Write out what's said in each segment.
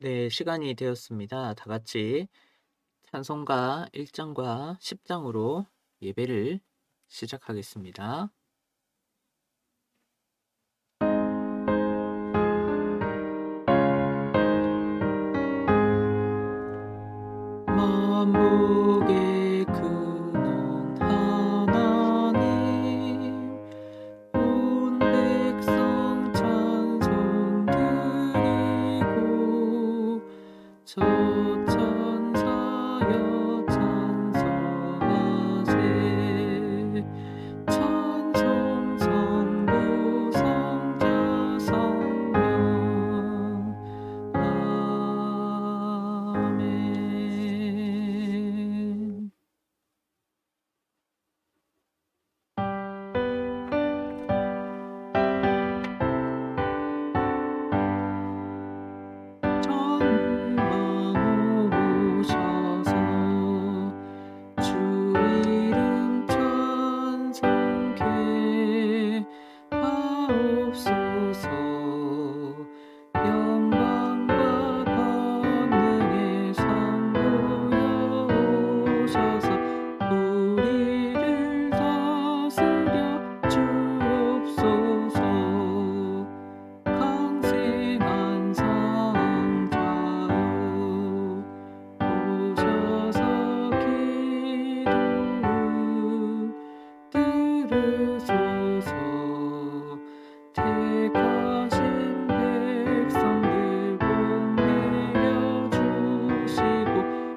네, 시간이 되었습니다. 다 같이 찬송가 1장과 10장으로 예배를 시작하겠습니다. 만복의 근원 하나님, 온 백성 찬송 드리고 저 천사여 찬송하세. 찬송 성부 성자 성령 아멘. 전망 오셔서 주 이름 찬송케 하옵소서. 영광과 권능의 상부여 오셔서 우리를 다스려 주옵소서. 강생한 성자요 오셔서 기도를 들으소서. 택하신 백성들 복 내려주시고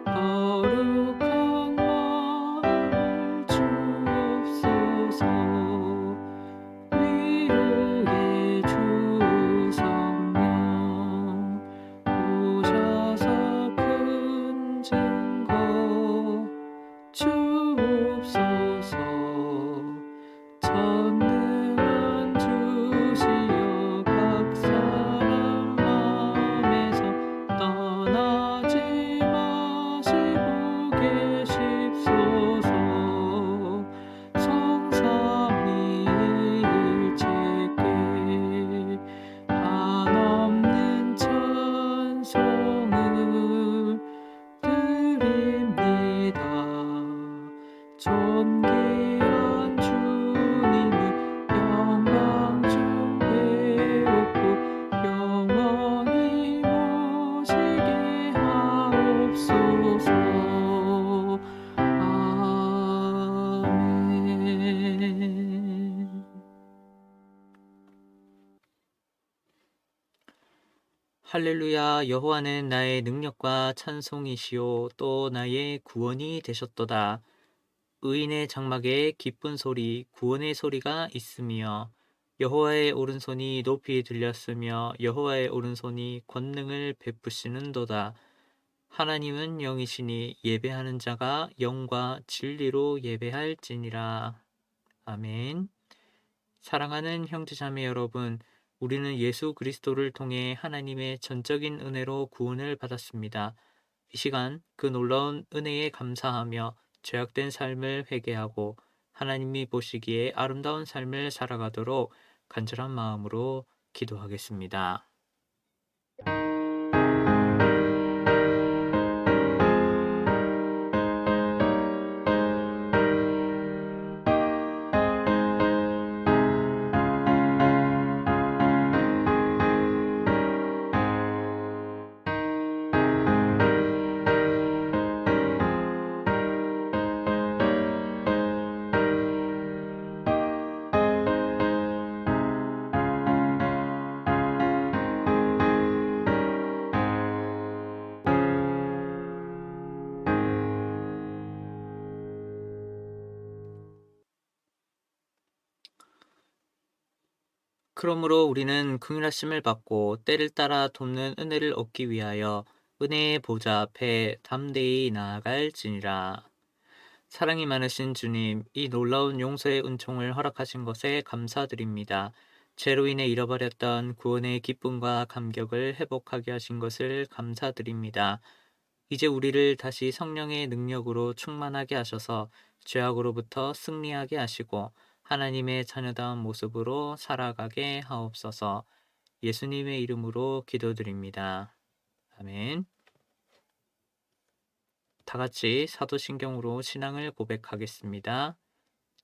거룩한 마음을 주옵소서. 위로의 주 성령 오셔서 큰 증거 주옵소서. 전능한 주시여 각 사람 맘에서 떠나지 마시고 계십소서. 성삼위일체께 한없는 찬송을 드립니다. 존귀한 주님을 영광 중배웠고 영원히 모시게 하옵소서. 아멘. 할렐루야. 여호와는 나의 능력과 찬송이시요 또 나의 구원이 되셨도다. 의인의 장막에 기쁜 소리, 구원의 소리가 있으며 여호와의 오른손이 높이 들렸으며 여호와의 오른손이 권능을 베푸시는도다. 하나님은 영이시니 예배하는 자가 영과 진리로 예배할지니라. 아멘. 사랑하는 형제자매 여러분, 우리는 예수 그리스도를 통해 하나님의 전적인 은혜로 구원을 받았습니다. 이 시간 그 놀라운 은혜에 감사하며 죄악된 삶을 회개하고 하나님이 보시기에 아름다운 삶을 살아가도록 간절한 마음으로 기도하겠습니다. 그러므로 우리는 긍휼하심을 받고 때를 따라 돕는 은혜를 얻기 위하여 은혜의 보좌 앞에 담대히 나아갈지니라. 사랑이 많으신 주님, 이 놀라운 용서의 은총을 허락하신 것에 감사드립니다. 죄로 인해 잃어버렸던 구원의 기쁨과 감격을 회복하게 하신 것을 감사드립니다. 이제 우리를 다시 성령의 능력으로 충만하게 하셔서 죄악으로부터 승리하게 하시고 하나님의 자녀다운 모습으로 살아가게 하옵소서. 예수님의 이름으로 기도드립니다. 아멘. 다 같이 사도신경으로 신앙을 고백하겠습니다.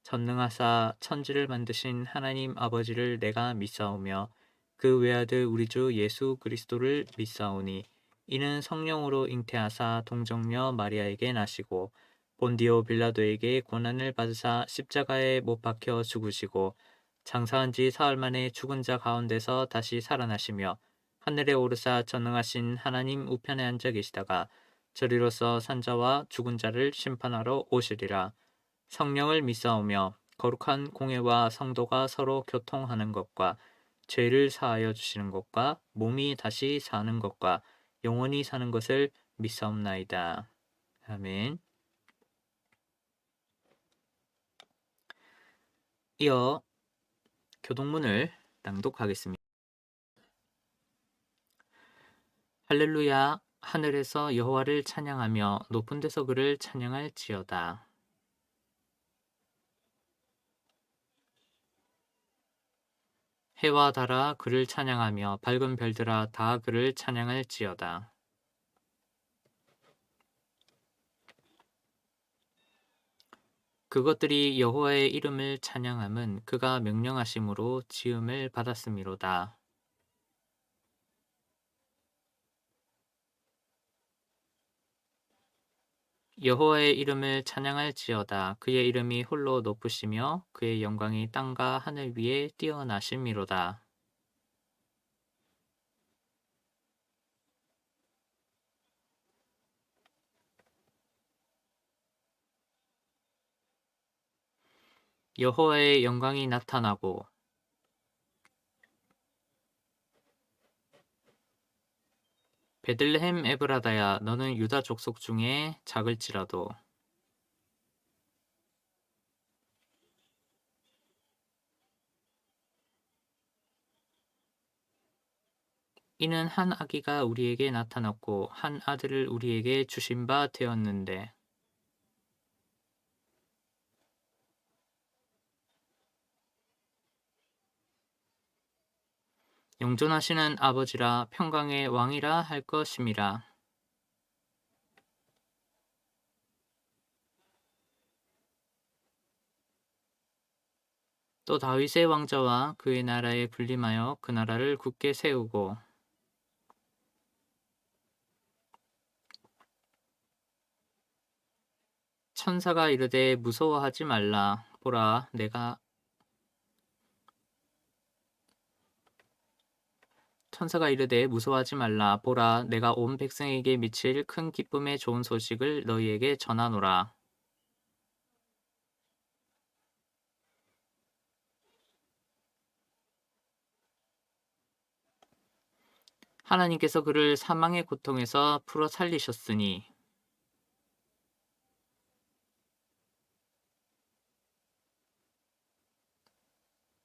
전능하사 천지를 만드신 하나님 아버지를 내가 믿사오며 그 외아들 우리 주 예수 그리스도를 믿사오니 이는 성령으로 잉태하사 동정녀 마리아에게 나시고 본디오 빌라도에게 고난을 받으사 십자가에 못 박혀 죽으시고 장사한 지 사흘 만에 죽은 자 가운데서 다시 살아나시며 하늘에 오르사 전능하신 하나님 우편에 앉아 계시다가 저리로서 산자와 죽은 자를 심판하러 오시리라. 성령을 믿사오며 거룩한 공회와 성도가 서로 교통하는 것과 죄를 사하여 주시는 것과 몸이 다시 사는 것과 영원히 사는 것을 믿사옵나이다. 아멘. 이어 교동문을 낭독하겠습니다. 할렐루야. 하늘에서 여호와를 찬양하며 높은 데서 그를 찬양할지어다. 해와 달아 그를 찬양하며 밝은 별들아 다 그를 찬양할지어다. 그것들이 여호와의 이름을 찬양함은 그가 명령하심으로 지음을 받았음이로다. 여호와의 이름을 찬양할지어다. 그의 이름이 홀로 높으시며 그의 영광이 땅과 하늘 위에 뛰어나심이로다. 여호와의 영광이 나타나고 베들레헴 에브라다야 너는 유다 족속 중에 작을지라도 이는 한 아기가 우리에게 나타났고 한 아들을 우리에게 주신 바 되었는데 영존하시는 아버지라 평강의 왕이라 할 것임이라. 또 다윗의 왕자와 그의 나라에 군림하여 그 나라를 굳게 세우고 천사가 이르되 무서워하지 말라 보라 내가 천사가 이르되 무서워하지 말라 보라 내가 온 백성에게 미칠 큰 기쁨의 좋은 소식을 너희에게 전하노라. 하나님께서 그를 사망의 고통에서 풀어 살리셨으니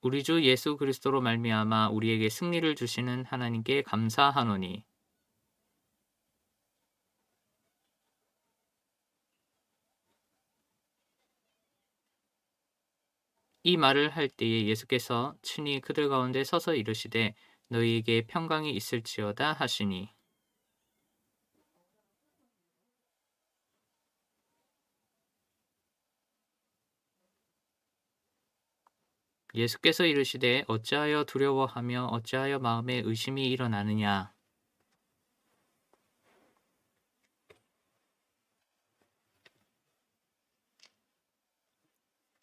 우리 주 예수 그리스도로 말미암아 우리에게 승리를 주시는 하나님께 감사하노니 이 말을 할 때에 예수께서 친히 그들 가운데 서서 이르시되 너희에게 평강이 있을지어다 하시니 예수께서 이르시되 어찌하여 두려워하며 어찌하여 마음에 의심이 일어나느냐.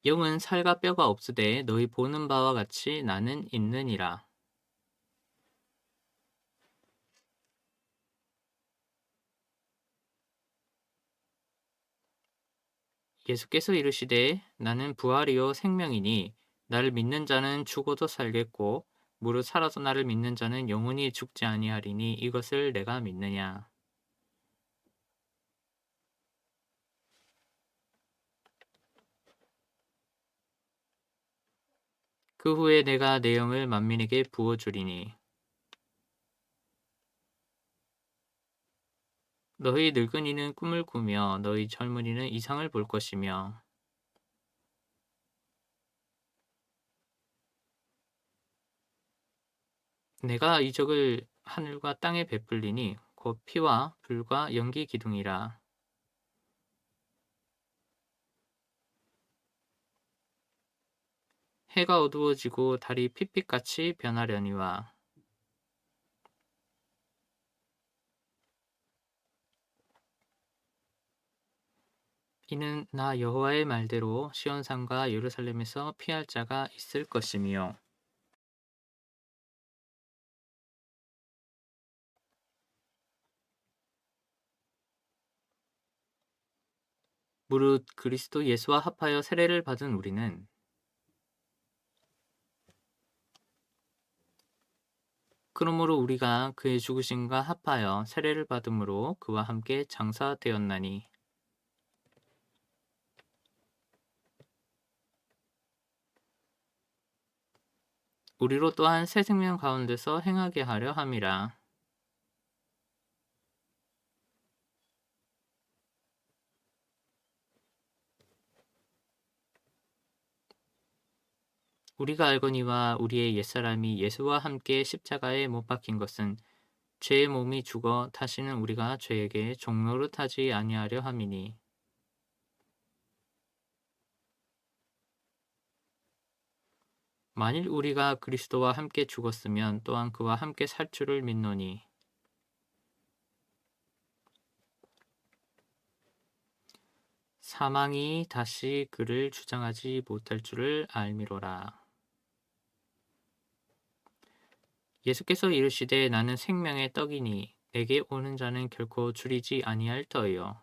영은 살과 뼈가 없으되 너희 보는 바와 같이 나는 있느니라. 예수께서 이르시되 나는 부활이요 생명이니 나를 믿는 자는 죽어도 살겠고 무릇 살아서 나를 믿는 자는 영원히 죽지 아니하리니 이것을 내가 믿느냐. 그 후에 내가 내 영을 만민에게 부어주리니 너희 늙은이는 꿈을 꾸며 너희 젊은이는 이상을 볼 것이며 내가 이적을 하늘과 땅에 베풀리니 곧 피와 불과 연기 기둥이라. 해가 어두워지고 달이 핏빛같이 변하려니와. 이는 나 여호와의 말대로 시온산과 예루살렘에서 피할 자가 있을 것이며 무릇 그리스도 예수와 합하여 세례를 받은 우리는 그러므로 우리가 그의 죽으심과 합하여 세례를 받음으로 그와 함께 장사되었나니 우리로 또한 새 생명 가운데서 행하게 하려 함이라. 우리가 알거니와 우리의 옛사람이 예수와 함께 십자가에 못 박힌 것은 죄의 몸이 죽어 다시는 우리가 죄에게 종노릇하지 아니하려 함이니 만일 우리가 그리스도와 함께 죽었으면 또한 그와 함께 살 줄을 믿노니 사망이 다시 그를 주장하지 못할 줄을 알미로라. 예수께서 이르시되 나는 생명의 떡이니 내게 오는 자는 결코 줄이지 아니할 터이요.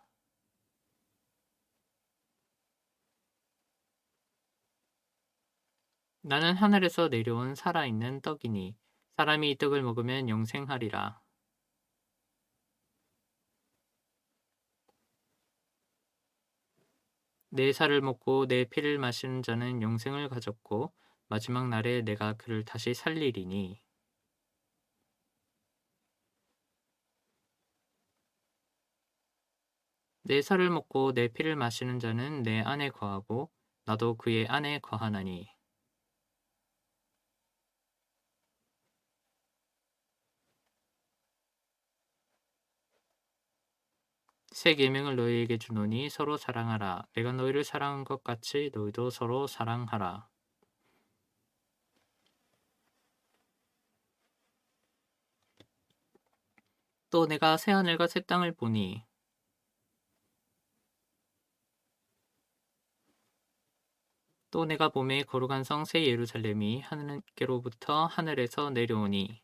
나는 하늘에서 내려온 살아있는 떡이니 사람이 이 떡을 먹으면 영생하리라. 내 살을 먹고 내 피를 마시는 자는 영생을 가졌고 마지막 날에 내가 그를 다시 살리리니 내 살을 먹고 내 피를 마시는 자는 내 안에 거하고 나도 그의 안에 거하나니 새 계명을 너희에게 주노니 서로 사랑하라. 내가 너희를 사랑한 것 같이 너희도 서로 사랑하라. 또 내가 새 하늘과 새 땅을 보니 또 내가 봄에 거룩한 성 새 예루살렘이 하늘께로부터 하늘에서 내려오니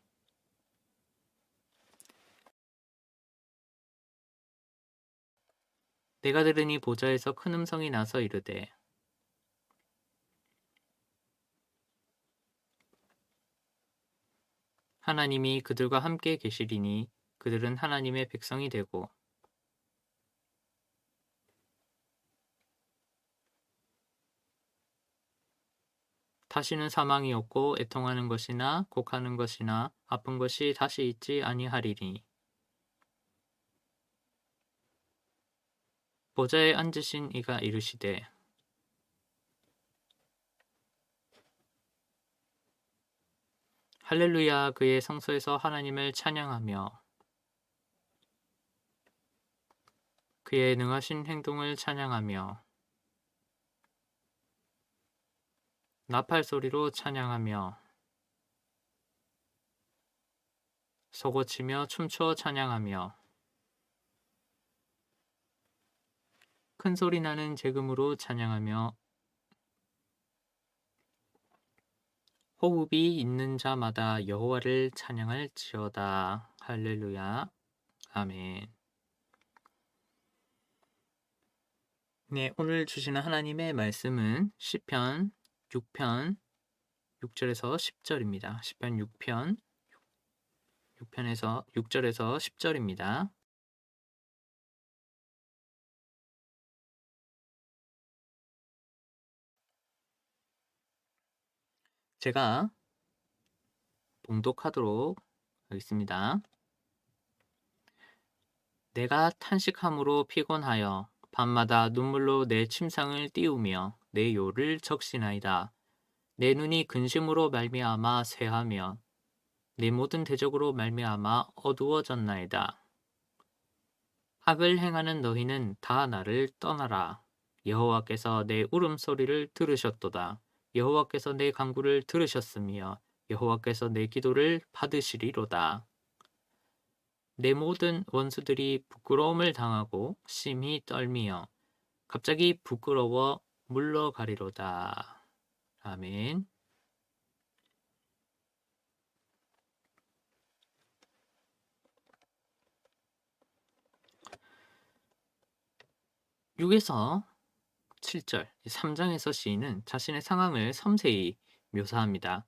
내가 들으니 보좌에서 큰 음성이 나서 이르되 하나님이 그들과 함께 계시리니 그들은 하나님의 백성이 되고 다시는 사망이 없고 애통하는 것이나 곡하는 것이나 아픈 것이 다시 있지 아니하리니 보좌에 앉으신 이가 이르시되 할렐루야 그의 성소에서 하나님을 찬양하며 그의 능하신 행동을 찬양하며 나팔 소리로 찬양하며 소고치며 춤추어 찬양하며 큰 소리 나는 재금으로 찬양하며 호흡이 있는 자마다 여호와를 찬양할지어다. 할렐루야. 아멘. 네, 오늘 주시는 하나님의 말씀은 시편 6편 6절에서 10절입니다. 시편 6편 6편에서 6절에서 10절입니다. 제가 봉독하도록 하겠습니다. 내가 탄식함으로 피곤하여 밤마다 눈물로 내 침상을 띄우며 내 요를 적시나이다. 내 눈이 근심으로 말미암아 쇠하며 내 모든 대적으로 말미암아 어두워졌나이다. 악을 행하는 너희는 다 나를 떠나라. 여호와께서 내 울음소리를 들으셨도다. 여호와께서 내 간구를 들으셨으며 여호와께서 내 기도를 받으시리로다. 내 모든 원수들이 부끄러움을 당하고 심히 떨미어 갑자기 부끄러워 물러가리로다. 아멘. 6에서 7절, 3장에서 시인은 자신의 상황을 섬세히 묘사합니다.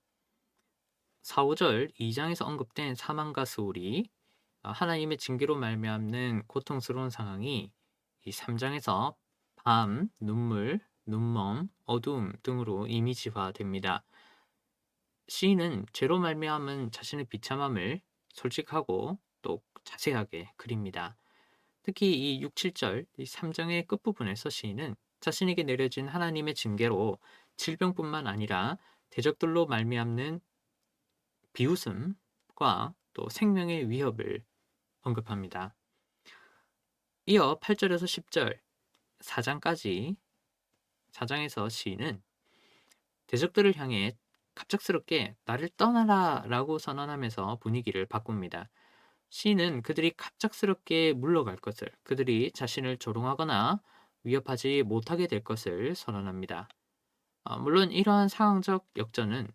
4, 5절, 2장에서 언급된 사망과 수울이 하나님의 징계로 말미암는 고통스러운 상황이 이 3장에서 밤, 눈물, 눈먼, 어두움 등으로 이미지화됩니다. 시인은 죄로 말미암은 자신의 비참함을 솔직하고 또 자세하게 그립니다. 특히 이 6, 7절, 이 3장의 끝부분에서 시인은 자신에게 내려진 하나님의 징계로 질병뿐만 아니라 대적들로 말미암는 비웃음과 또 생명의 위협을 언급합니다. 이어 8절에서 10절, 4장까지 4장에서 시인은 대적들을 향해 갑작스럽게 나를 떠나라 라고 선언하면서 분위기를 바꿉니다. 시인은 그들이 갑작스럽게 물러갈 것을, 그들이 자신을 조롱하거나 위협하지 못하게 될 것을 선언합니다. 물론 이러한 상황적 역전은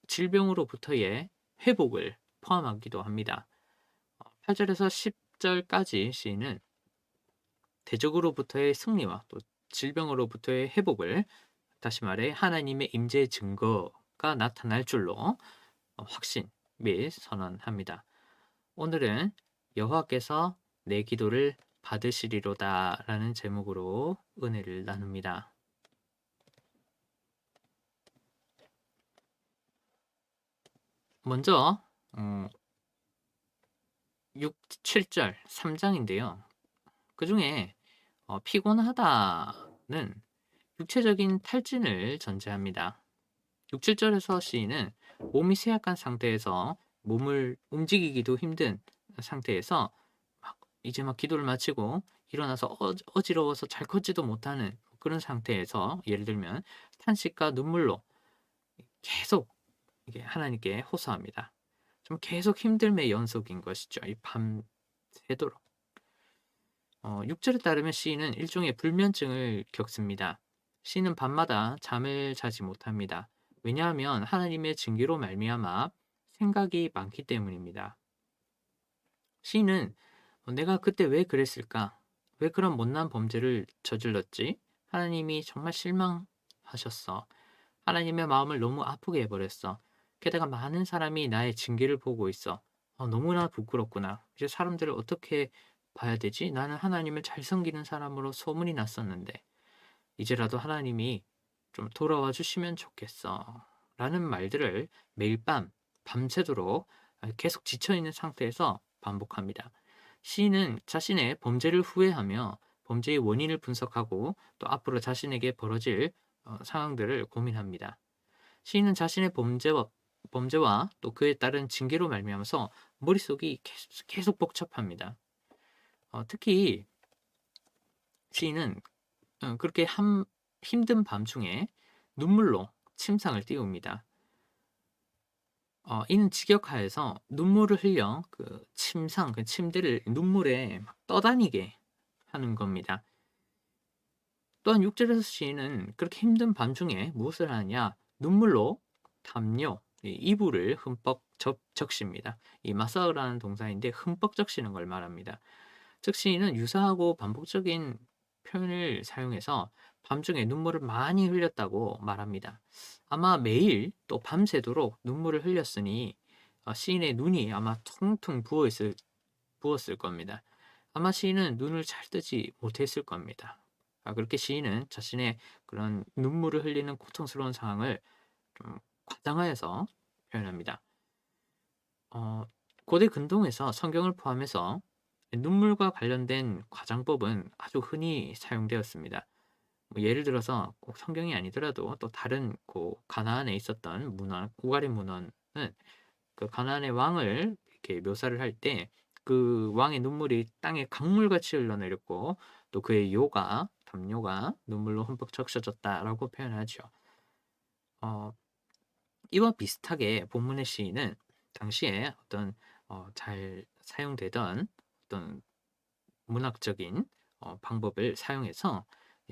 질병으로부터의 회복을 포함하기도 합니다. 8절에서 10절까지 시인은 대적으로부터의 승리와 또 질병으로부터의 회복을, 다시 말해 하나님의 임재의 증거가 나타날 줄로 확신 및 선언합니다. 오늘은 여호와께서 내 기도를 받으시리로다 라는 제목으로 은혜를 나눕니다. 먼저 6, 7절 3장인데요. 그 중에 피곤하다는 육체적인 탈진을 전제합니다. 6, 7절에서 시인은 몸이 쇠약한 상태에서 몸을 움직이기도 힘든 상태에서 이제 막 기도를 마치고 일어나서 어지러워서 잘 걷지도 못하는 그런 상태에서, 예를 들면 탄식과 눈물로 계속 이게 하나님께 호소합니다. 좀 계속 힘듦의 연속인 것이죠. 이 밤새도록. 6절에 따르면 시인은 일종의 불면증을 겪습니다. 시인은 밤마다 잠을 자지 못합니다. 왜냐하면 하나님의 징계로 말미암아 생각이 많기 때문입니다. 시인은 내가 그때 왜 그랬을까? 왜 그런 못난 범죄를 저질렀지? 하나님이 정말 실망하셨어. 하나님의 마음을 너무 아프게 해버렸어. 게다가 많은 사람이 나의 징계를 보고 있어. 너무나 부끄럽구나. 이제 사람들을 어떻게 봐야 되지? 나는 하나님을 잘 섬기는 사람으로 소문이 났었는데 이제라도 하나님이 좀 돌아와 주시면 좋겠어. 라는 말들을 매일 밤새도록 계속 지쳐있는 상태에서 반복합니다. 시인은 자신의 범죄를 후회하며 범죄의 원인을 분석하고 또 앞으로 자신에게 벌어질 상황들을 고민합니다. 시인은 자신의 범죄와 또 그에 따른 징계로 말미암아서 머릿속이 계속 복잡합니다. 특히 시인은 그렇게 힘든 밤중에 눈물로 침상을 띄웁니다. 이는 직역하여서 눈물을 흘려 그 침상, 그 침대를 눈물에 막 떠다니게 하는 겁니다. 또한 6절에서 시인은 그렇게 힘든 밤중에 무엇을 하느냐? 눈물로 담요, 이불을 흠뻑 적십니다. 이 마사흐라는 동사인데 흠뻑 적시는 걸 말합니다. 즉 시인은 유사하고 반복적인 표현을 사용해서 밤중에 눈물을 많이 흘렸다고 말합니다. 아마 매일 또 밤새도록 눈물을 흘렸으니 시인의 눈이 아마 퉁퉁 부었을 겁니다. 아마 시인은 눈을 잘 뜨지 못했을 겁니다. 그렇게 시인은 자신의 그런 눈물을 흘리는 고통스러운 상황을 좀 과장하여서 표현합니다. 고대 근동에서 성경을 포함해서 눈물과 관련된 과장법은 아주 흔히 사용되었습니다. 예를 들어서 꼭 성경이 아니더라도 또 다른 가나안에 있었던 문헌, 우가리 문헌은 그 가나안의 왕을 이렇게 묘사를 할 때 그 왕의 눈물이 땅에 강물같이 흘러내렸고 또 그의 요가 담요가 눈물로 흠뻑 적셔졌다라고 표현하죠. 어, 이와 비슷하게 본문의 시인은 당시에 어떤 잘 사용되던 어떤 문학적인 방법을 사용해서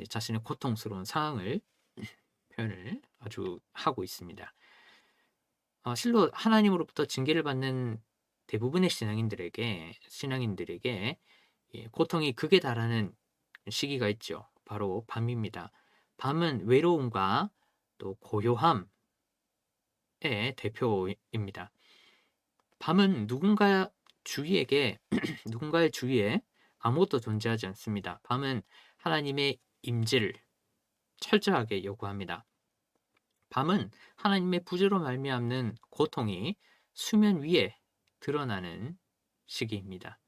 자신의 고통스러운 상황을 표현을 아주 하고 있습니다. 실로 하나님으로부터 징계를 받는 대부분의 신앙인들에게 고통이 극에 달하는 시기가 있죠. 바로 밤입니다. 밤은 외로움과 또 고요함의 대표입니다. 밤은 누군가의 주위에 아무것도 존재하지 않습니다. 밤은 하나님의 임재를 철저하게 요구합니다. 밤은 하나님의 부재로 말미암는 고통이 수면 위에 드러나는 시기입니다.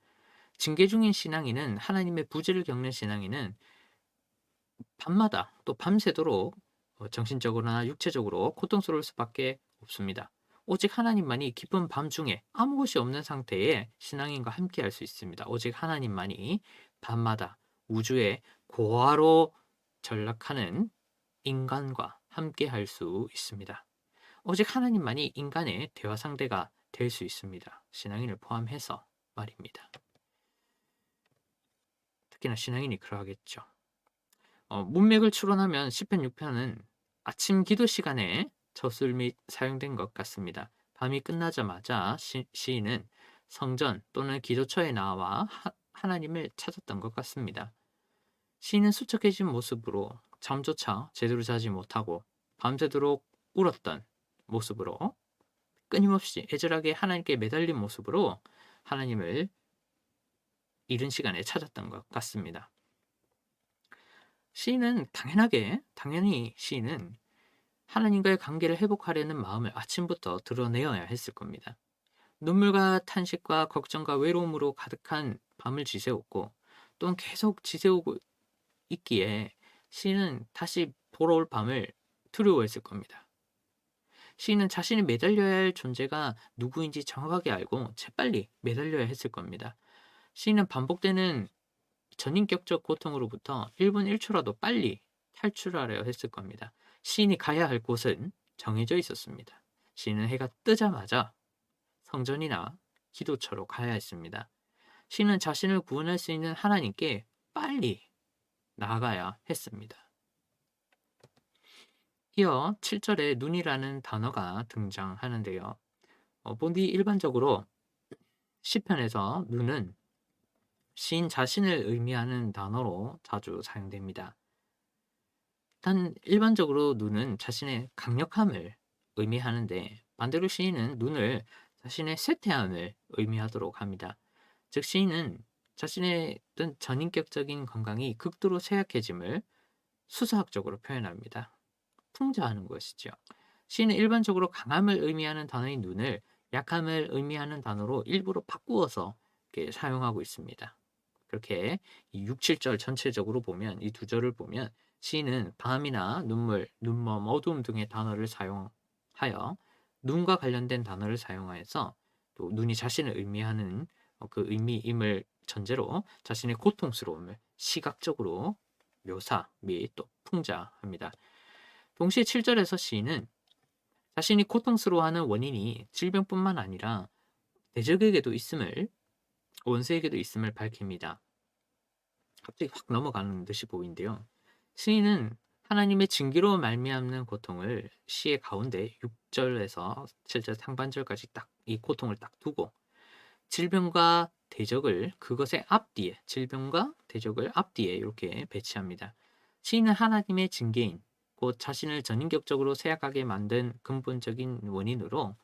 징계 중인 신앙인은 하나님의 부재를 겪는 신앙인은 밤마다 또 밤새도록 정신적으로나 육체적으로 고통스러울 수밖에 없습니다. 오직 하나님만이 깊은 밤중에 아무것이 없는 상태에 신앙인과 함께 할 수 있습니다. 오직 하나님만이 밤마다 우주의 고아로 전락하는 인간과 함께 할 수 있습니다. 오직 하나님만이 인간의 대화 상대가 될 수 있습니다. 신앙인을 포함해서 말입니다. 특히나 신앙인이 그러하겠죠. 문맥을 추론하면 시편 6편은 아침 기도 시간에 저술 및 사용된 것 같습니다. 밤이 끝나자마자 시인은 성전 또는 기도처에 나와 하나님을 찾았던 것 같습니다. 시인은 수척해진 모습으로 잠조차 제대로 자지 못하고 밤새도록 울었던 모습으로 끊임없이 애절하게 하나님께 매달린 모습으로 하나님을 이른 시간에 찾았던 것 같습니다. 시인은 당연히 시인은 하나님과의 관계를 회복하려는 마음을 아침부터 드러내어야 했을 겁니다. 눈물과 탄식과 걱정과 외로움으로 가득한 밤을 지새웠고 또한 계속 지새우고 있기에 시인은 다시 보러 올 밤을 두려워했을 겁니다. 시인은 자신이 매달려야 할 존재가 누구인지 정확하게 알고 재빨리 매달려야 했을 겁니다. 시인은 반복되는 전인격적 고통으로부터 1분 1초라도 빨리 탈출하려 했을 겁니다. 시인이 가야 할 곳은 정해져 있었습니다. 시인은 해가 뜨자마자 성전이나 기도처로 가야 했습니다. 시인은 자신을 구원할 수 있는 하나님께 빨리 나아가야 했습니다. 이어 7절에 눈이라는 단어가 등장하는데요. 보니 일반적으로 시편에서 눈은 시인 자신을 의미하는 단어로 자주 사용됩니다. 단 일반적으로 눈은 자신의 강력함을 의미하는데 반대로 시인은 눈을 자신의 쇠퇴함을 의미하도록 합니다. 즉 시인은 자신의 어떤 전인격적인 건강이 극도로 쇠약해짐을 수사학적으로 표현합니다. 풍자하는 것이죠. 시인은 일반적으로 강함을 의미하는 단어인 눈을 약함을 의미하는 단어로 일부러 바꾸어서 이렇게 사용하고 있습니다. 그렇게 이 6, 7절 전체적으로 보면 이 두 절을 보면 시인은 밤이나 눈물, 눈먼, 어두움 등의 단어를 사용하여 눈과 관련된 단어를 사용하여서 또 눈이 자신을 의미하는 그 의미임을 전제로 자신의 고통스러움을 시각적으로 묘사 및 또 풍자합니다. 동시에 7절에서 시인은 자신이 고통스러워하는 원인이 질병뿐만 아니라 대적에게도 있음을 원수에게도 있음을 밝힙니다. 갑자기 확 넘어가는 듯이 보이는데요. 시인은 하나님의 징계로 말미암는 고통을 시의 가운데 6절에서 7절 상반절까지 딱 이 고통을 딱 두고 질병과 대적을 이렇게 배치합니다. 시인은 하나님의 징계인 곧 자신을 전인격적으로 쇠약하게 만든 근본적인 원인으로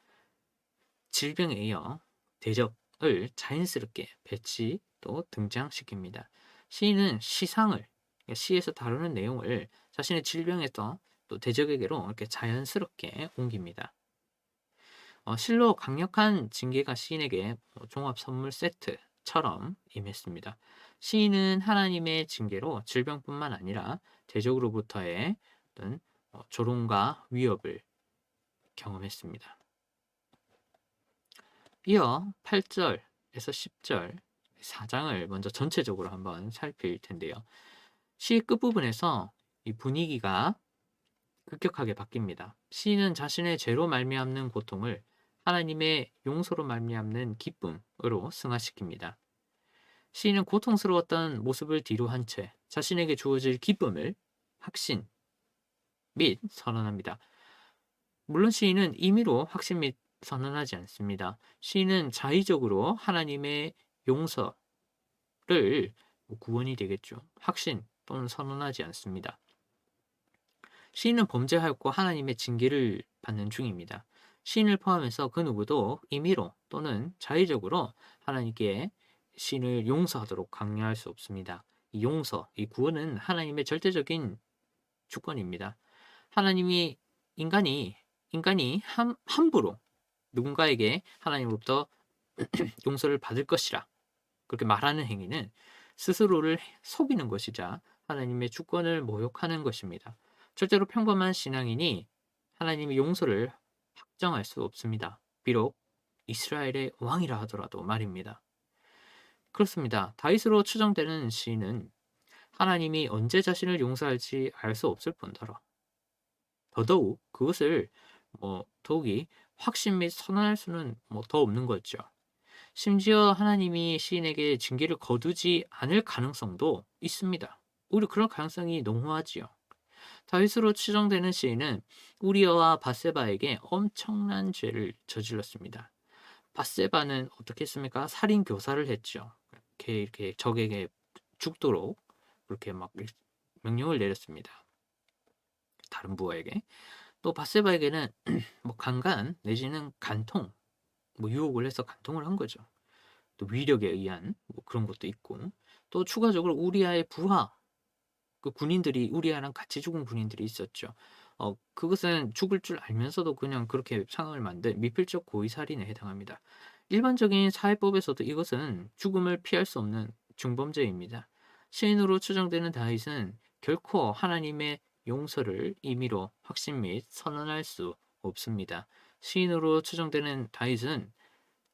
질병에 이어 대적을 자연스럽게 배치 또 등장시킵니다. 시인은 시에서 다루는 내용을 자신의 질병에서 또 대적에게로 이렇게 자연스럽게 옮깁니다. 실로 강력한 징계가 시인에게 종합 선물 세트처럼 임했습니다. 시인은 하나님의 징계로 질병뿐만 아니라 대적으로부터의 어떤 조롱과 위협을 경험했습니다. 이어 8절 10절 4장을 먼저 전체적으로 한번 살필 텐데요. 시의 끝부분에서 이 분위기가 급격하게 바뀝니다. 시인은 자신의 죄로 말미암는 고통을 하나님의 용서로 말미암는 기쁨으로 승화시킵니다. 시인은 고통스러웠던 모습을 뒤로 한 채 자신에게 주어질 기쁨을 확신 및 선언합니다. 물론 시인은 임의로 확신 및 선언하지 않습니다. 시인은 자의적으로 하나님의 용서를 구원이 되겠죠. 확신 또는 선언하지 않습니다. 시인은 범죄하였고 하나님의 징계를 받는 중입니다. 시인을 포함해서 그 누구도 임의로 또는 자의적으로 하나님께 시인을 용서하도록 강요할 수 없습니다. 이 용서, 이 구원은 하나님의 절대적인 주권입니다. 하나님이 인간이 함부로 누군가에게 하나님으로부터 용서를 받을 것이라 그렇게 말하는 행위는 스스로를 속이는 것이자 하나님의 주권을 모욕하는 것입니다. 절대로 평범한 신앙인이 하나님의 용서를 확정할 수 없습니다. 비록 이스라엘의 왕이라 하더라도 말입니다. 그렇습니다. 다윗으로 추정되는 시인은 하나님이 언제 자신을 용서할지 알 수 없을 뿐더러 더더욱 그것을 더욱이 확신 및 선언할 수는 더 없는 거죠. 심지어 하나님이 시인에게 징계를 거두지 않을 가능성도 있습니다. 오히려 그런 가능성이 농후하지요. 다윗으로 추정되는 시인은 우리아와 밧세바에게 엄청난 죄를 저질렀습니다. 밧세바는 어떻게 했습니까? 살인 교사를 했죠. 이렇게 적에게 죽도록 그렇게 막 명령을 내렸습니다. 다른 부하에게. 또 밧세바에게는 강간 내지는 간통, 유혹을 해서 간통을 한 거죠. 또 위력에 의한 그런 것도 있고, 또 추가적으로 우리아의 부하, 그 군인들이 우리아랑 같이 죽은 군인들이 있었죠. 그것은 죽을 줄 알면서도 그냥 그렇게 상황을 만든 미필적 고의 살인에 해당합니다. 일반적인 사회법에서도 이것은 죽음을 피할 수 없는 중범죄입니다. 시인으로 추정되는 다윗은 결코 하나님의 용서를 임의로 확신 및 선언할 수 없습니다. 시인으로 추정되는 다윗은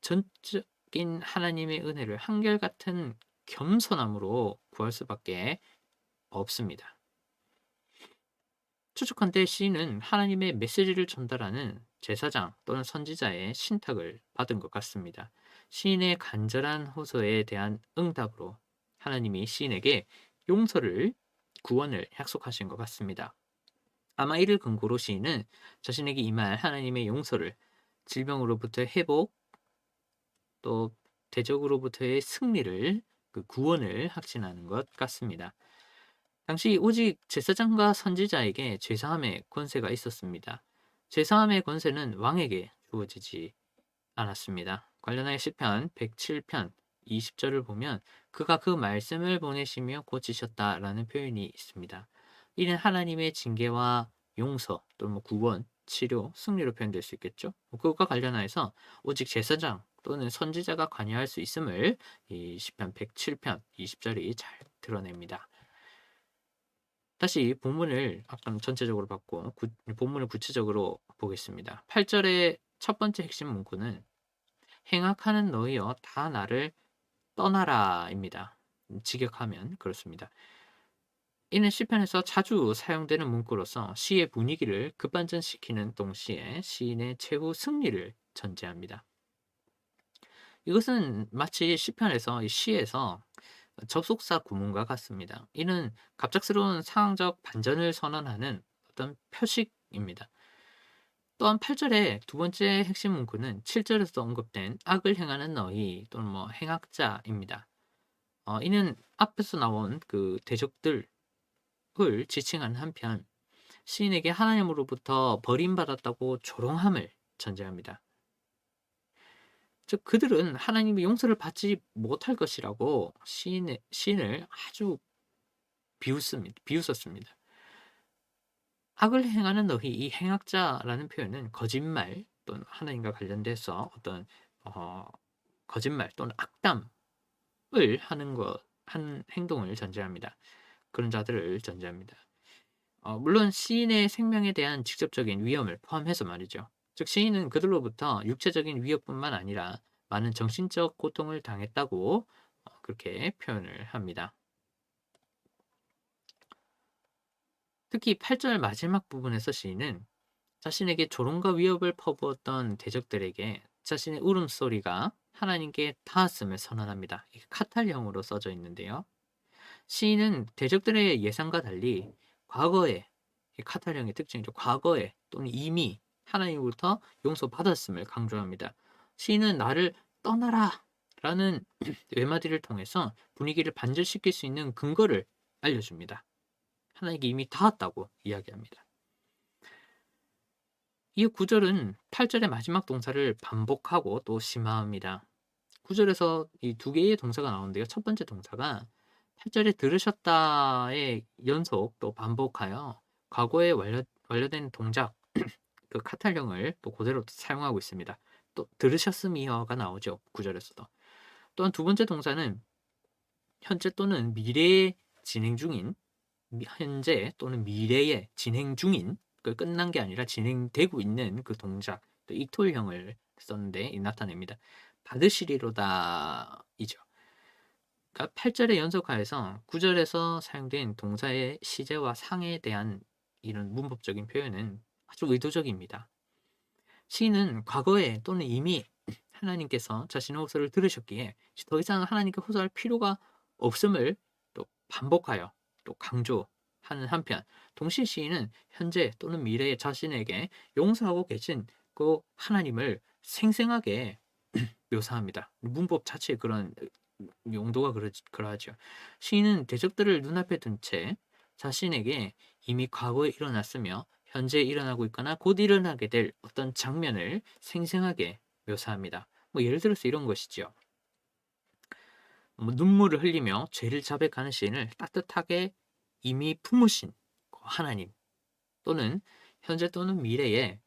전적인 하나님의 은혜를 한결같은 겸손함으로 구할 수밖에 없습니다. 추측컨대 시인은 하나님의 메시지를 전달하는 제사장 또는 선지자의 신탁을 받은 것 같습니다. 시인의 간절한 호소에 대한 응답으로 하나님이 시인에게 용서를, 구원을 약속하신 것 같습니다. 아마 이를 근거로 시인은 자신에게 임할 하나님의 용서를 질병으로부터의 회복, 또 대적으로부터의 승리를, 그 구원을 확신하는 것 같습니다. 당시 오직 제사장과 선지자에게 제사함의 권세가 있었습니다. 제사함의 권세는 왕에게 주어지지 않았습니다. 관련하여 시편 107편 20절을 보면 그가 그 말씀을 보내시며 고치셨다라는 표현이 있습니다. 이는 하나님의 징계와 용서 또는 구원, 치료, 승리로 표현될 수 있겠죠. 그것과 관련하여서 오직 제사장 또는 선지자가 관여할 수 있음을 이 시편 107편 20절이 잘 드러냅니다. 다시 본문을 아까 전체적으로 봤고 본문을 구체적으로 보겠습니다. 8절의 첫 번째 핵심 문구는 행악하는 너희여 다 나를 떠나라입니다. 직역하면 그렇습니다. 이는 시편에서 자주 사용되는 문구로서 시의 분위기를 급반전시키는 동시에 시인의 최후 승리를 전제합니다. 이것은 마치 시편에서 이 시에서 접속사 구문과 같습니다. 이는 갑작스러운 상황적 반전을 선언하는 어떤 표식입니다. 또한 8절의 두 번째 핵심 문구는 7절에서 언급된 악을 행하는 너희 또는 행악자입니다. 이는 앞에서 나온 그 대적들을 지칭하는 한편 시인에게 하나님으로부터 버림받았다고 조롱함을 전제합니다. 즉 그들은 하나님의 용서를 받지 못할 것이라고 시인을 아주 비웃었습니다. 악을 행하는 너희, 이 행악자라는 표현은 거짓말 또는 하나님과 관련돼서 어떤 거짓말 또는 악담을 한 행동을 전제합니다. 그런 자들을 전제합니다. 물론 시인의 생명에 대한 직접적인 위험을 포함해서 말이죠. 즉 시인은 그들로부터 육체적인 위협뿐만 아니라 많은 정신적 고통을 당했다고 그렇게 표현을 합니다. 특히 8절 마지막 부분에서 시인은 자신에게 조롱과 위협을 퍼부었던 대적들에게 자신의 울음소리가 하나님께 닿았음을 선언합니다. 이게 카탈형으로 써져 있는데요. 시인은 대적들의 예상과 달리 과거에, 이 카탈형의 특징이죠. 과거에 또는 이미 하나님으로부터 용서받았음을 강조합니다. 시인은 나를 떠나라 라는 외마디를 통해서 분위기를 반전시킬 수 있는 근거를 알려줍니다. 하나님께 이미 닿았다고 이야기합니다. 이 9절은 8절의 마지막 동사를 반복하고 또 심화합니다. 9절에서 이 두 개의 동사가 나오는데요. 첫 번째 동사가 8절에 들으셨다의 연속 또 반복하여 과거에 완료된 동작, 그 카탈형을 또 그대로 사용하고 있습니다. 또 들으셨음이어가 나오죠. 9절에서도. 또한 두 번째 동사는 현재 또는 미래에 진행 중인, 현재 또는 미래에 진행 중인, 그 끝난 게 아니라 진행되고 있는 그 동작, 또 이토일형을 썼는데 나타냅니다. 받으시리로다 이죠. 그러니까 8절의 연속하에서 9절에서 사용된 동사의 시제와 상에 대한 이런 문법적인 표현은 아주 의도적입니다. 시인은 과거에 또는 이미 하나님께서 자신의 호소를 들으셨기에 더 이상 하나님께 호소할 필요가 없음을 또 반복하여 또 강조하는 한편, 동시에 시인은 현재 또는 미래의 자신에게 용서하고 계신 그 하나님을 생생하게 묘사합니다. 문법 자체에 그런 용도가 그러하죠. 시인은 대적들을 눈앞에 둔 채 자신에게 이미 과거에 일어났으며 현재 일어나고 있거나 곧 일어나게 될 어떤 장면을 생생하게 묘사합니다. 뭐 예를 들어서 이런 것이죠. 뭐 눈물을 흘리며 죄를 자백하는 시인을 따뜻하게 이미 품으신 하나님, 또는 현재 또는 미래에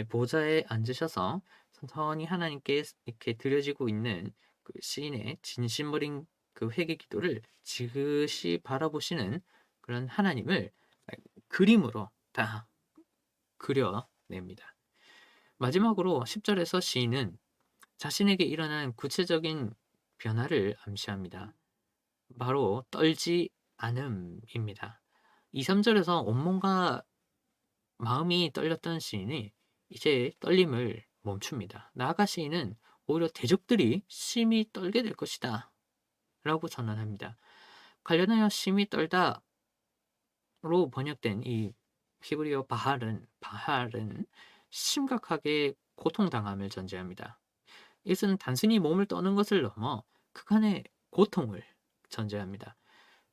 보좌에 앉으셔서 천천히 하나님께 이렇게 드려지고 있는 그 시인의 진심 어린 그 회개 기도를 지그시 바라보시는 그런 하나님을 그림으로 다 그려냅니다. 마지막으로 10절에서 시인은 자신에게 일어난 구체적인 변화를 암시합니다. 바로 떨지 않음입니다. 2, 3절에서 온몸과 마음이 떨렸던 시인이 이제 떨림을 멈춥니다. 나아가 시인은 오히려 대적들이 심히 떨게 될 것이다 라고 전언합니다. 관련하여 심히 떨다로 번역된 이 히브리어 바할은 심각하게 고통당함을 전제합니다. 이것은 단순히 몸을 떠는 것을 넘어 극한의 고통을 전제합니다.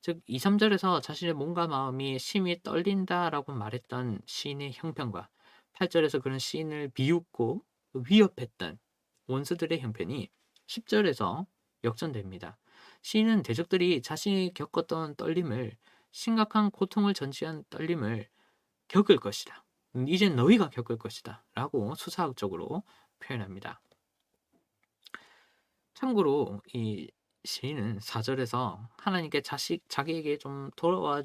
즉 2, 3절에서 자신의 몸과 마음이 심히 떨린다라고 말했던 시인의 형편과 8절에서 그런 시인을 비웃고 위협했던 원수들의 형편이 10절에서 역전됩니다. 시인은 대적들이 자신이 겪었던 떨림을, 심각한 고통을 전제한 떨림을 겪을 것이다. 이젠 너희가 겪을 것이다 라고 수사학적으로 표현합니다. 참고로 이 시인은 4절에서 하나님께 자기에게 좀 돌아와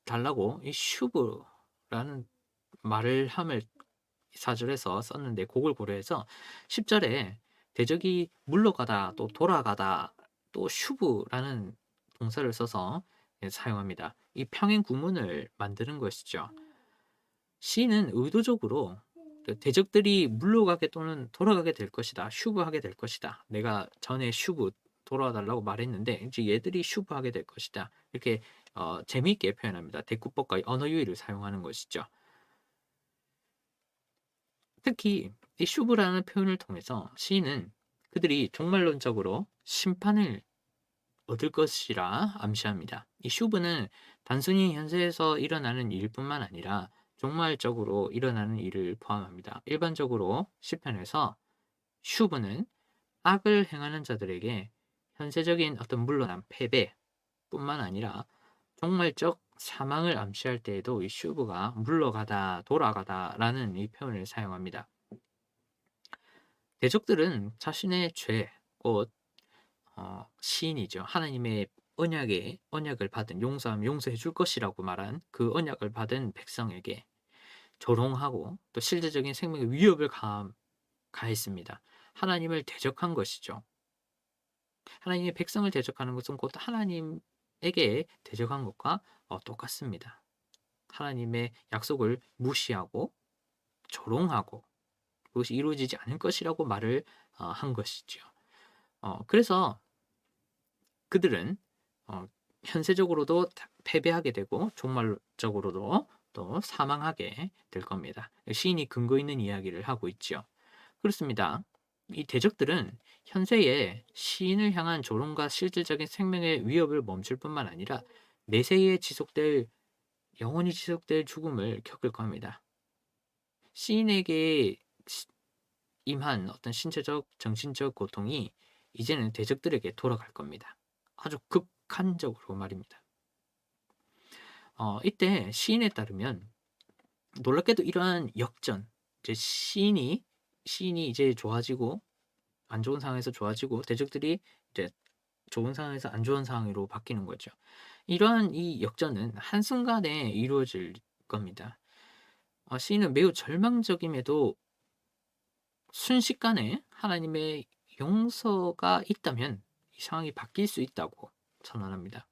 달라고 이 슈브라는 말을 함을 4절에서 썼는데 그걸 고려해서 10절에 대적이 물러가다 또 돌아가다 또 슈브라는 동사를 써서 사용합니다. 이 평행 구문을 만드는 것이죠. 시인은 의도적으로 대적들이 물러가게 또는 돌아가게 될 것이다. 슈브하게 될 것이다. 내가 전에 슈브 돌아와 달라고 말했는데 이제 얘들이 슈브하게 될 것이다. 이렇게 재미있게 표현합니다. 대꾸법과 언어 유희를 사용하는 것이죠. 특히 이 슈브라는 표현을 통해서 시인은 그들이 종말론적으로 심판을 얻을 것이라 암시합니다. 이 슈브는 단순히 현세에서 일어나는 일뿐만 아니라 종말적으로 일어나는 일을 포함합니다. 일반적으로 시편에서 슈브는 악을 행하는 자들에게 현세적인 어떤 물러남, 패배뿐만 아니라 종말적 사망을 암시할 때에도 이 슈브가 물러가다, 돌아가다라는 이 표현을 사용합니다. 대적들은 자신의 죄, 곧 시인이죠. 하나님의 언약을 받은 용서해 줄 것이라고 말한 그 언약을 받은 백성에게 조롱하고 또 실제적인 생명의 위협을 가했습니다. 하나님을 대적한 것이죠. 하나님의 백성을 대적하는 것은 곧 하나님에게 대적한 것과 똑같습니다. 하나님의 약속을 무시하고 조롱하고 그것이 이루어지지 않을 것이라고 말을 한 것이죠. 그래서 그들은 현세적으로도 패배하게 되고 종말적으로도 또 사망하게 될 겁니다. 시인이 근거 있는 이야기를 하고 있죠. 그렇습니다. 이 대적들은 현세에 시인을 향한 조롱과 실질적인 생명의 위협을 멈출 뿐만 아니라 내세에 영원히 지속될 죽음을 겪을 겁니다. 시인에게 임한 어떤 신체적, 정신적 고통이 이제는 대적들에게 돌아갈 겁니다. 아주 극한적으로 말입니다. 이때 시인에 따르면 놀랍게도 이러한 역전, 이제 시인이 이제 좋아지고 안 좋은 상황에서 좋아지고 대적들이 이제 좋은 상황에서 안 좋은 상황으로 바뀌는 거죠. 이러한 이 역전은 한순간에 이루어질 겁니다. 시인은 매우 절망적임에도 순식간에 하나님의 용서가 있다면 이 상황이 바뀔 수 있다고 선언합니다.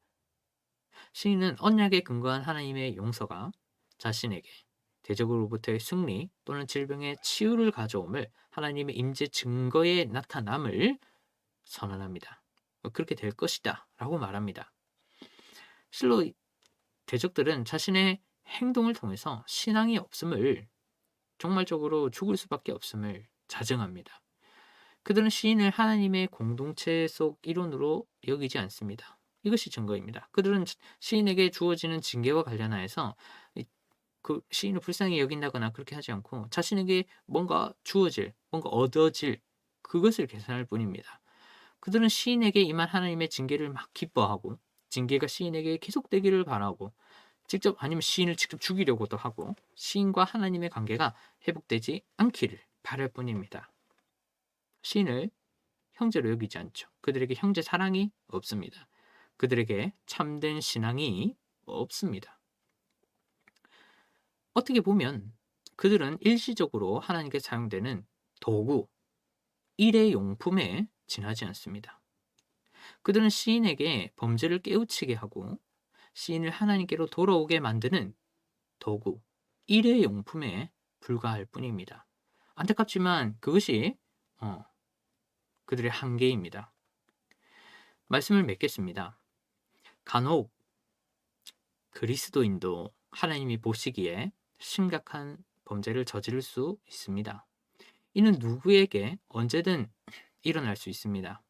시인은 언약에 근거한 하나님의 용서가 자신에게 대적으로부터의 승리 또는 질병의 치유를 가져옴을 하나님의 임재 증거에 나타남을 선언합니다. 그렇게 될 것이다 라고 말합니다. 실로 대적들은 자신의 행동을 통해서 신앙이 없음을 종말적으로 죽을 수밖에 없음을 자증합니다. 그들은 시인을 하나님의 공동체 속 일원으로 여기지 않습니다. 이것이 증거입니다. 그들은 시인에게 주어지는 징계와 관련하여서 그 시인을 불쌍히 여긴다거나 그렇게 하지 않고 자신에게 뭔가 주어질, 뭔가 얻어질 그것을 계산할 뿐입니다. 그들은 시인에게 임한 하나님의 징계를 막 기뻐하고 징계가 시인에게 계속되기를 바라고 직접 아니면 시인을 직접 죽이려고도 하고 시인과 하나님의 관계가 회복되지 않기를 바랄 뿐입니다. 시인을 형제로 여기지 않죠. 그들에게 형제 사랑이 없습니다. 그들에게 참된 신앙이 없습니다. 어떻게 보면 그들은 일시적으로 하나님께 사용되는 도구, 일회용품에 지나지 않습니다. 그들은 시인에게 범죄를 깨우치게 하고 시인을 하나님께로 돌아오게 만드는 도구, 일회용품에 불과할 뿐입니다. 안타깝지만 그것이 그들의 한계입니다. 말씀을 맺겠습니다. 간혹 그리스도인도 하나님이 보시기에 심각한 범죄를 저지를 수 있습니다. 이는 누구에게 언제든 일어날 수 있습니다.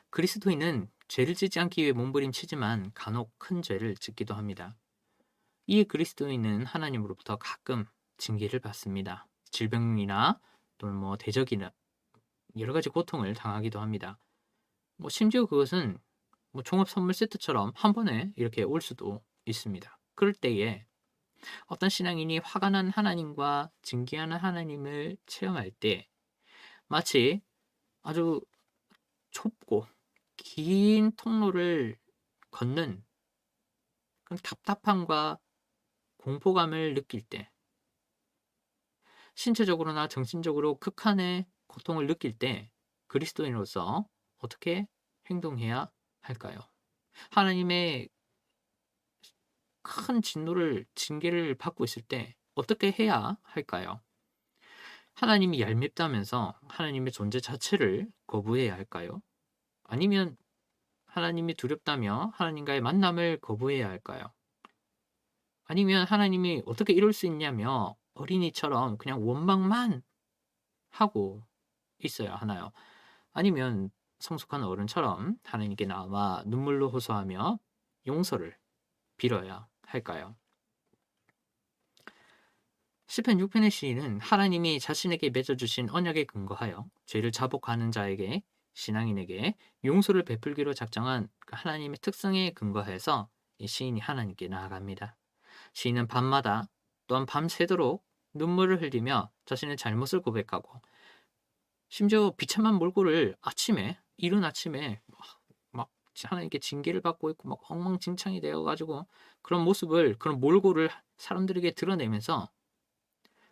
그리스도인은 죄를 짓지 않기 위해 몸부림치지만 간혹 큰 죄를 짓기도 합니다. 이에 그리스도인은 하나님으로부터 가끔 징계를 받습니다. 질병이나 또는 대적이나 여러 가지 고통을 당하기도 합니다. 심지어 그것은 종합 선물 세트처럼 한 번에 이렇게 올 수도 있습니다. 그럴 때에 어떤 신앙인이 화가 난 하나님과 징계하는 하나님을 체험할 때 마치 아주 좁고 긴 통로를 걷는 그런 답답함과 공포감을 느낄 때 신체적으로나 정신적으로 극한의 고통을 느낄 때 그리스도인으로서 어떻게 행동해야 할까요? 하나님의 큰 징계를 받고 있을 때 어떻게 해야 할까요? 하나님이 얄밉다면서 하나님의 존재 자체를 거부해야 할까요? 아니면 하나님이 두렵다며 하나님과의 만남을 거부해야 할까요? 아니면 하나님이 어떻게 이럴 수 있냐며 어린이처럼 그냥 원망만 하고 있어야 하나요? 아니면 성숙한 어른처럼 하나님께 나와 눈물로 호소하며 용서를 빌어야 할까요? 시편 6편의 시인은 하나님이 자신에게 맺어주신 언약에 근거하여 죄를 자복하는 자에게 신앙인에게 용서를 베풀기로 작정한 하나님의 특성에 근거해서 이 시인이 하나님께 나아갑니다. 시인은 밤마다 또한 밤새도록 눈물을 흘리며 자신의 잘못을 고백하고 심지어 비참한 몰골을 이른 아침에 막 하나님께 징계를 받고 있고 막 엉망진창이 되어가지고 그런 몰골을 사람들에게 드러내면서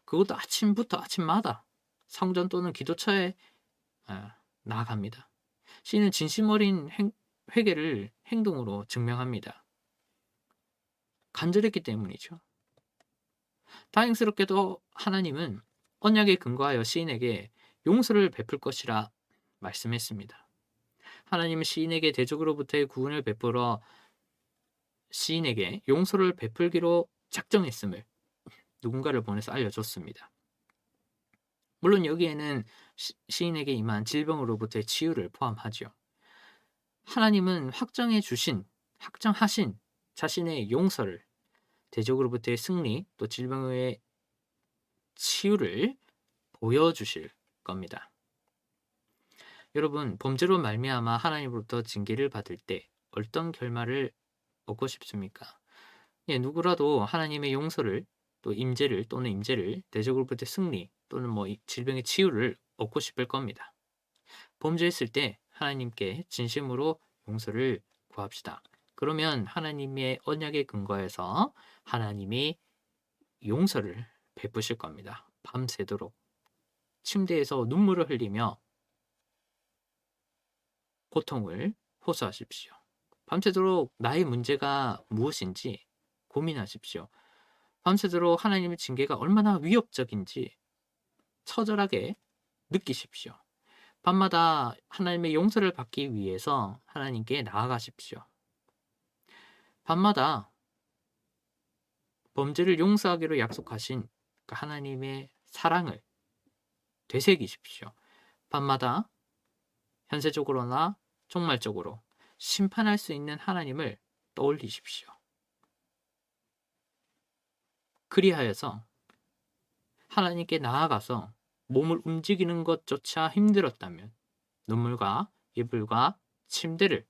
그것도 아침마다 성전 또는 기도처에 나아갑니다. 시인은 진심 어린 회개를 행동으로 증명합니다. 간절했기 때문이죠. 다행스럽게도 하나님은 언약에 근거하여 시인에게 용서를 베풀 것이라 말씀했습니다. 하나님은 시인에게 대적으로부터의 구원을 베풀어 시인에게 용서를 베풀기로 작정했음을 누군가를 보내서 알려줬습니다. 물론 여기에는 시인에게 임한 질병으로부터의 치유를 포함하죠. 하나님은 확정하신 자신의 용서를, 대적으로부터의 승리, 또 질병의 치유를 보여주실 겁니다. 여러분, 범죄로 말미암아 하나님으로부터 징계를 받을 때 어떤 결말을 얻고 싶습니까? 누구라도 하나님의 용서를 또 또는 임재를, 대적으로부터의 승리 또는 질병의 치유를 얻고 싶을 겁니다. 범죄했을 때 하나님께 진심으로 용서를 구합시다. 그러면 하나님의 언약에 근거해서 하나님이 용서를 베푸실 겁니다. 밤새도록 침대에서 눈물을 흘리며 고통을 호소하십시오. 밤새도록 나의 문제가 무엇인지 고민하십시오. 밤새도록 하나님의 징계가 얼마나 위협적인지 처절하게 느끼십시오. 밤마다 하나님의 용서를 받기 위해서 하나님께 나아가십시오. 밤마다 범죄를 용서하기로 약속하신 하나님의 사랑을 되새기십시오. 밤마다 현세적으로나 종말적으로 심판할 수 있는 하나님을 떠올리십시오. 그리하여서 하나님께 나아가서 몸을 움직이는 것조차 힘들었다면 눈물로 이불과 침대를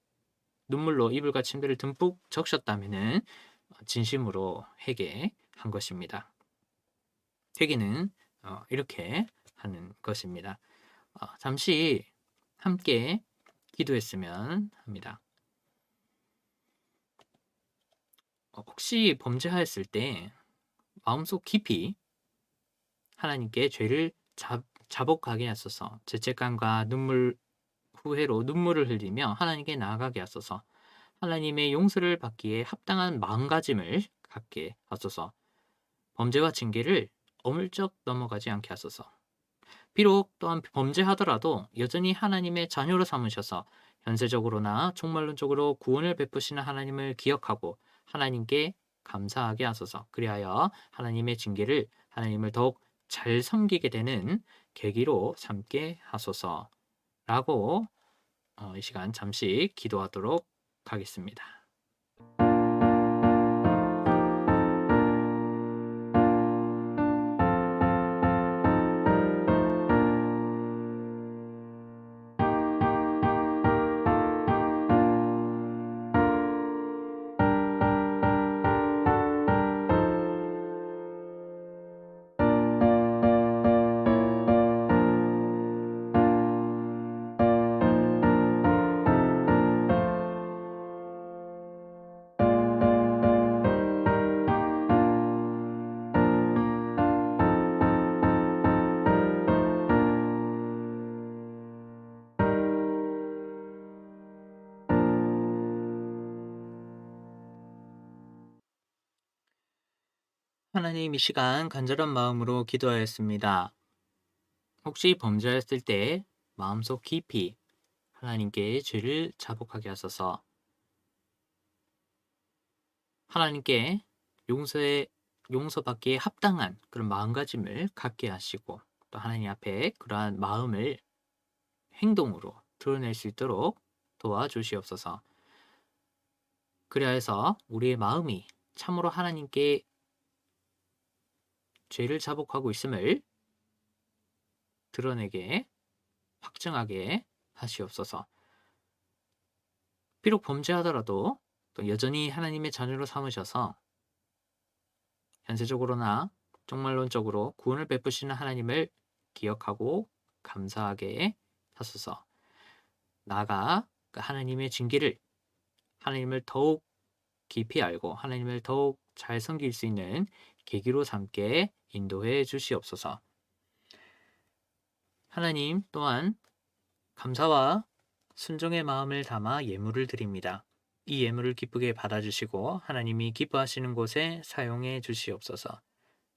듬뿍 적셨다면 진심으로 회개한 것입니다. 회개는 이렇게 하는 것입니다. 잠시 함께 기도했으면 합니다. 혹시 범죄하였을 때 마음속 깊이 하나님께 죄를 자복하게 하소서, 죄책감과 후회로 눈물을 흘리며 하나님께 나아가게 하소서, 하나님의 용서를 받기에 합당한 마음가짐을 갖게 하소서, 범죄와 징계를 어물쩍 넘어가지 않게 하소서. 비록 또한 범죄하더라도 여전히 하나님의 자녀로 삼으셔서 현세적으로나 종말론적으로 구원을 베푸시는 하나님을 기억하고 하나님께 감사하게 하소서. 그리하여 하나님을 더욱 잘 섬기게 되는 계기로 삼게 하소서. 라고 이 시간 잠시 기도하도록 하겠습니다. 하나님, 이 시간 간절한 마음으로 기도하였습니다. 혹시 범죄했을 때 마음속 깊이 하나님께 죄를 자복하게 하소서, 하나님께 용서받기에 합당한 그런 마음가짐을 갖게 하시고 또 하나님 앞에 그러한 마음을 행동으로 드러낼 수 있도록 도와주시옵소서. 그리하여서 우리의 마음이 참으로 하나님께 죄를 자복하고 있음을 드러내게 확증하게 하시옵소서. 비록 범죄하더라도 또 여전히 하나님의 자녀로 삼으셔서 현세적으로나 종말론적으로 구원을 베푸시는 하나님을 기억하고 감사하게 하소서. 나아가 하나님의 징계를, 하나님을 더욱 깊이 알고 하나님을 더욱 잘 섬길 수 있는 계기로 삼게 인도해 주시옵소서. 하나님 또한 감사와 순종의 마음을 담아 예물을 드립니다. 이 예물을 기쁘게 받아주시고 하나님이 기뻐하시는 곳에 사용해 주시옵소서.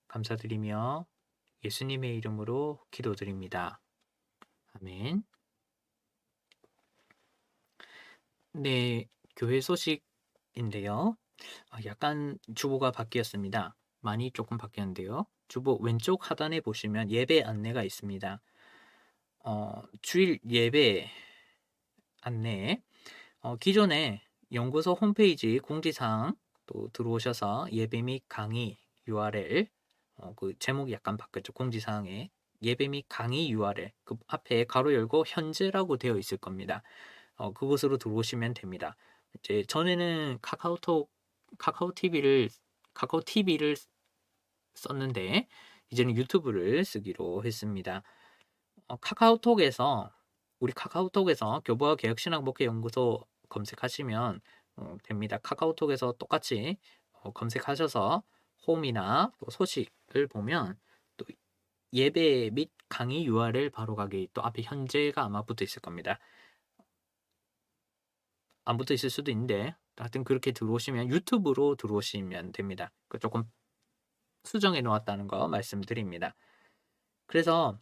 감사드리며 예수님의 이름으로 기도드립니다. 아멘. 네, 교회 소식인데요. 약간 주보가 바뀌었습니다. 많이 조금 바뀌었는데요. 주보 왼쪽 하단에 보시면 예배 안내가 있습니다. 주일 예배 안내. 기존에 연구소 홈페이지 공지사항 또 들어오셔서 예배 및 강의 URL, 그 제목이 약간 바뀌었죠. 공지사항에 예배 및 강의 URL 그 앞에 가로 열고 현재라고 되어 있을 겁니다. 그곳으로 들어오시면 됩니다. 이제 전에는 카카오 TV를 썼는데 이제는 유튜브를 쓰기로 했습니다. 우리 카카오톡에서 교보와 개혁신학 목회 연구소 검색하시면 됩니다. 카카오톡에서 똑같이 검색하셔서 홈이나 또 소식을 보면 또 예배 및 강의 URL 바로 가기, 또 앞에 현재가 아마 붙어 있을 겁니다. 안 붙어 있을 수도 있는데 하여튼 그렇게 들어오시면 유튜브로 들어오시면 됩니다. 조금 수정해 놓았다는 거 말씀드립니다. 그래서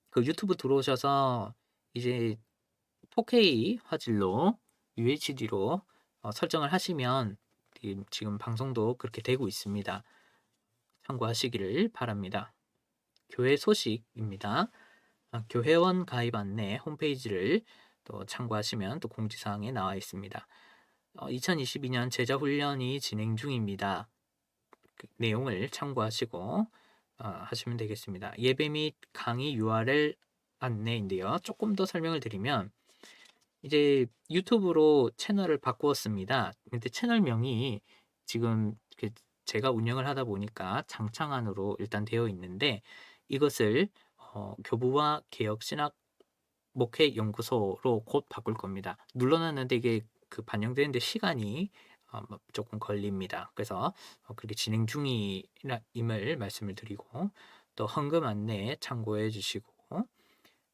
그 유튜브 들어오셔서 이제 4K 화질로 UHD로 설정을 하시면 지금 방송도 그렇게 되고 있습니다. 참고하시기를 바랍니다. 교회 소식입니다. 교회원 가입 안내 홈페이지를 또 참고하시면 또 공지사항에 나와 있습니다. 2022년 제자훈련이 진행 중입니다. 그 내용을 참고하시고 하시면 되겠습니다. 예배 및 강의 URL 안내인데요. 조금 더 설명을 드리면 이제 유튜브로 채널을 바꾸었습니다. 근데 채널명이 지금 제가 운영을 하다 보니까 장창안으로 일단 되어 있는데 이것을 교부와 개혁신학 목회연구소로 곧 바꿀 겁니다. 눌러놨는데 이게 반영되는데 시간이 조금 걸립니다. 그래서 그렇게 진행 중임을 말씀을 드리고 또 헌금 안내 참고해 주시고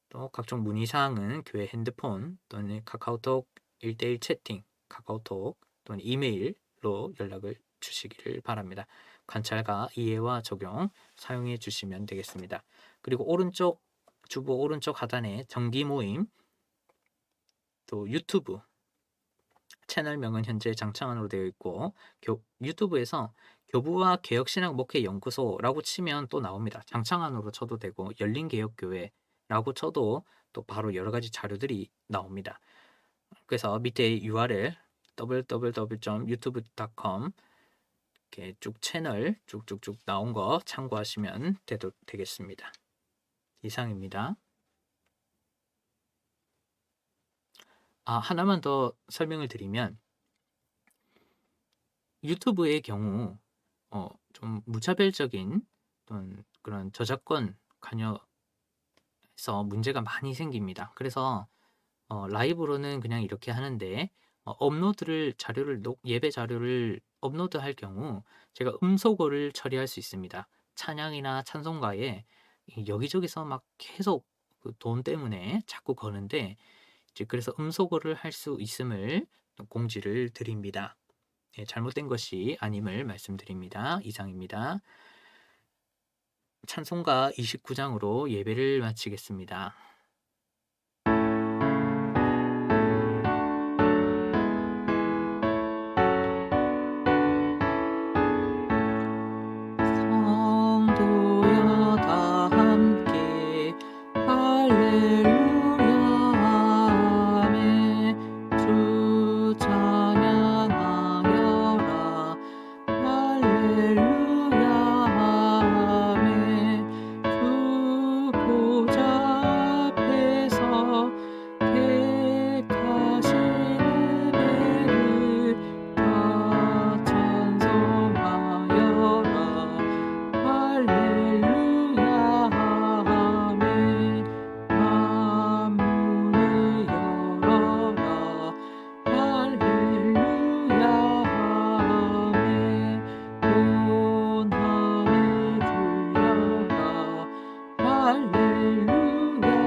또 각종 문의사항은 교회 핸드폰 또는 카카오톡 1대1 채팅, 카카오톡 또는 이메일로 연락을 주시기를 바랍니다. 관찰과 이해와 적용 사용해 주시면 되겠습니다. 그리고 주보 오른쪽 하단에 정기 모임 또 유튜브 채널명은 현재 장창안으로 되어 있고 유튜브에서 교부와 개혁신학 목회 연구소라고 치면 또 나옵니다. 장창안으로 쳐도 되고 열린개혁교회라고 쳐도 또 바로 여러 가지 자료들이 나옵니다. 그래서 밑에 URL www.youtube.com 이렇게 쭉 채널 쭉쭉쭉 나온 거 참고하시면 되겠습니다. 이상입니다. 하나만 더 설명을 드리면 유튜브의 경우 좀 무차별적인 그런 저작권 관여해서 문제가 많이 생깁니다. 그래서 라이브로는 그냥 이렇게 하는데 예배 자료를 업로드할 경우 제가 음소거를 처리할 수 있습니다. 찬양이나 찬송가에 여기저기서 막 계속 그 돈 때문에 자꾸 거는데 이제 그래서 음소거를 할 수 있음을 공지를 드립니다. 잘못된 것이 아님을 말씀드립니다. 이상입니다. 찬송가 29장으로 예배를 마치겠습니다. 성도여 다 함께 할렐루야 아멘. 주 찬양하여라 할렐루야 아멘. 주 보좌 앞에서 택하신 은혜를 다 찬송하여라 할렐루야 아멘. 만문을 열어라 할렐루야 아멘. 온 하늘 들려라 할렐루야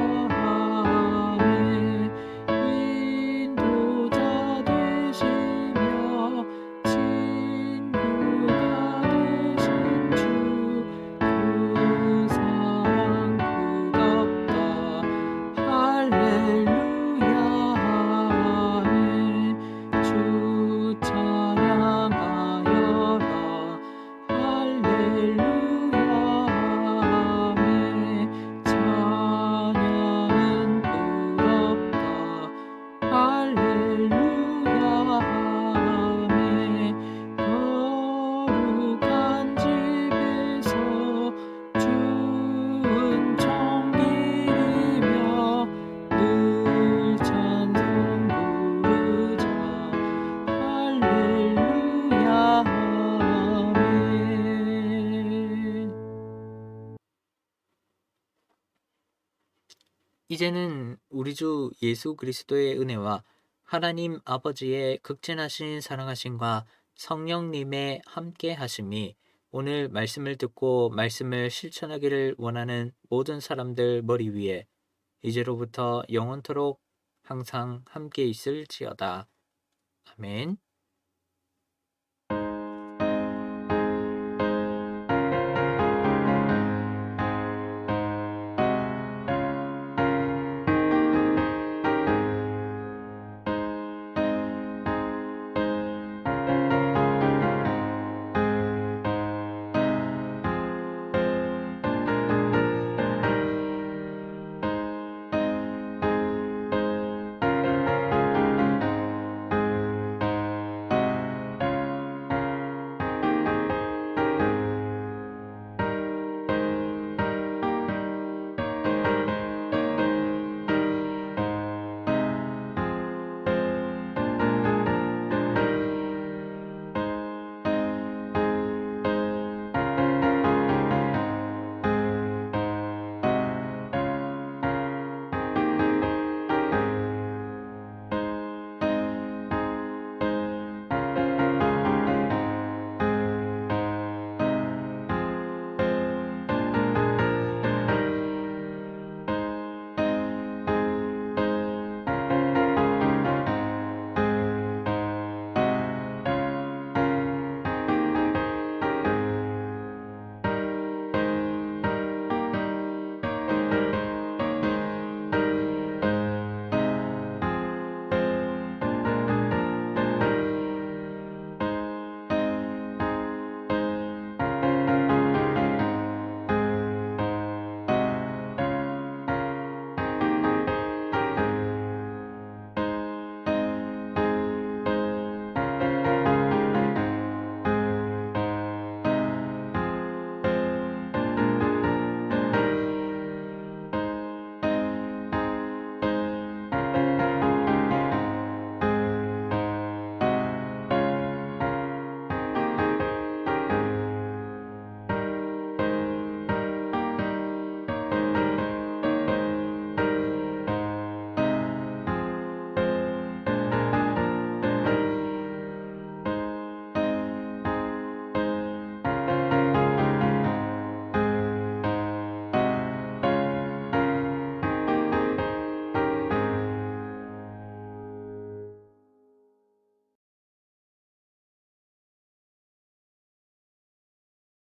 이제는 우리 주 예수 그리스도의 은혜와 하나님 아버지의 극진하신 사랑하심과 성령님의 함께 하심이 오늘 말씀을 듣고 말씀을 실천하기를 원하는 모든 사람들 머리 위에 이제로부터 영원토록 항상 함께 있을지어다. 아멘.